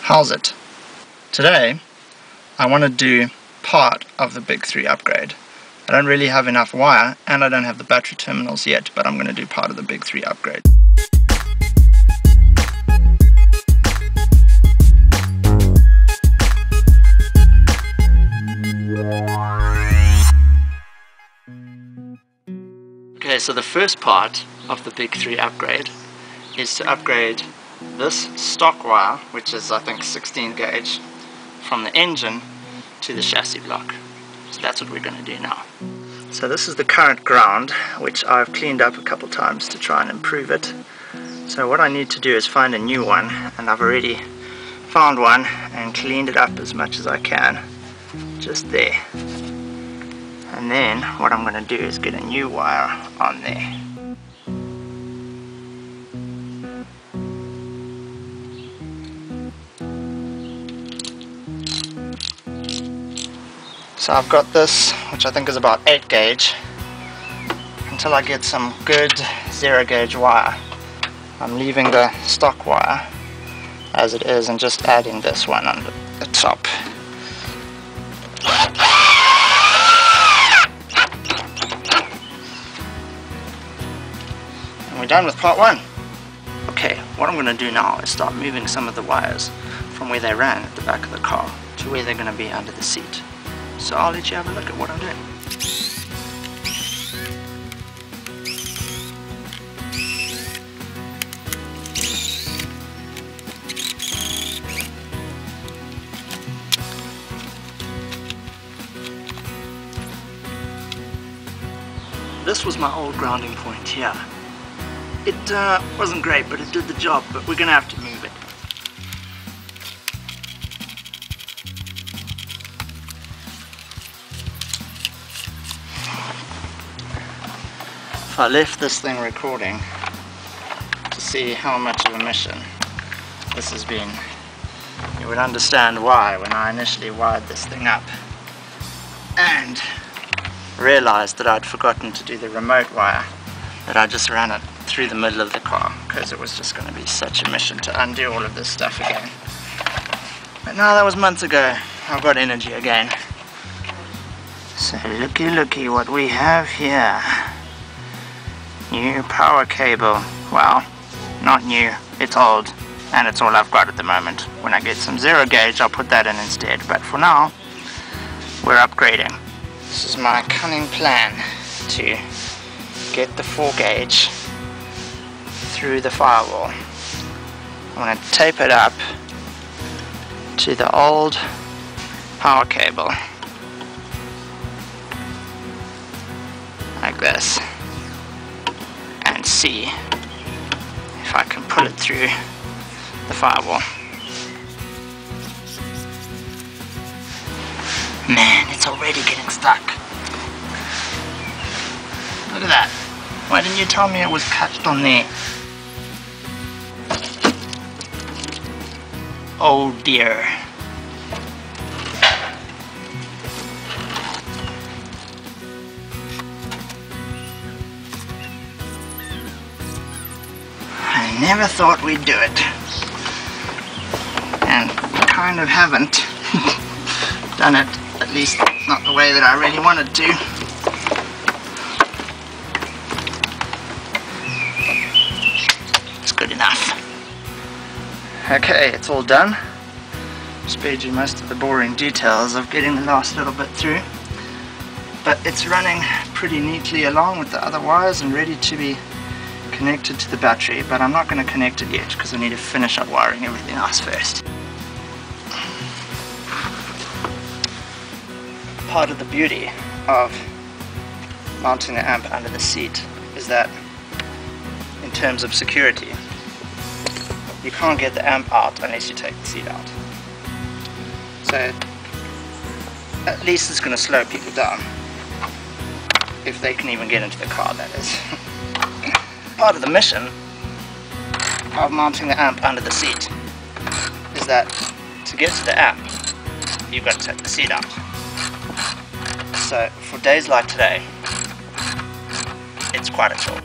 How's it? Today I want to do part of the Big 3 upgrade. I don't really have enough wire and I don't have the battery terminals yet, but I'm going to do part of the Big 3 upgrade. Okay, so the first part of the Big 3 upgrade is to upgrade this stock wire, which is I think 16 gauge, from the engine to the chassis block. So that's what we're going to do now. So this is the current ground, which I've cleaned up a couple times to try and improve it. So what I need to do is find a new one, and I've already found one and cleaned it up as much as I can, just there. And then what I'm going to do is get a new wire on there. So I've got this, which I think is about 8 gauge, until I get some good 0 gauge wire. I'm leaving the stock wire as it is and just adding this one on the top. And we're done with part 1. Okay, what I'm going to do now is start moving some of the wires from where they ran at the back of the car to where they're going to be under the seat. So I'll let you have a look at what I'm doing. This was my old grounding point here. It wasn't great, but it did the job, but we're gonna have to move it. If I left this thing recording to see how much of a mission this has been, you would understand why when I initially wired this thing up and realized that I'd forgotten to do the remote wire, that I just ran it through the middle of the car because it was just going to be such a mission to undo all of this stuff again. But now that was months ago, I've got energy again. So looky what we have here. New power cable. Well, not new, it's old, and it's all I've got at the moment. When I get some 0 gauge, I'll put that in instead, but for now, we're upgrading. This is my cunning plan to get the 4 gauge through the firewall. I'm going to tape it up to the old power cable, like this. And see if I can pull it through the firewall. Man, it's already getting stuck. Look at that. Why didn't you tell me it was catched on there? Oh dear. I never thought we'd do it, and kind of haven't done it, at least not the way that I really wanted to. It's good enough. Okay, it's all done. Spared you most of the boring details of getting the last little bit through, but it's running pretty neatly along with the other wires and ready to be connected to the battery, but I'm not going to connect it yet because I need to finish up wiring everything else first. Part of the beauty of mounting the amp under the seat is that in terms of security, you can't get the amp out unless you take the seat out. So at least it's going to slow people down, if they can even get into the car, that is. Part of the mission of mounting the amp under the seat is that to get to the amp, you've got to take the seat out. So for days like today, it's quite a chore.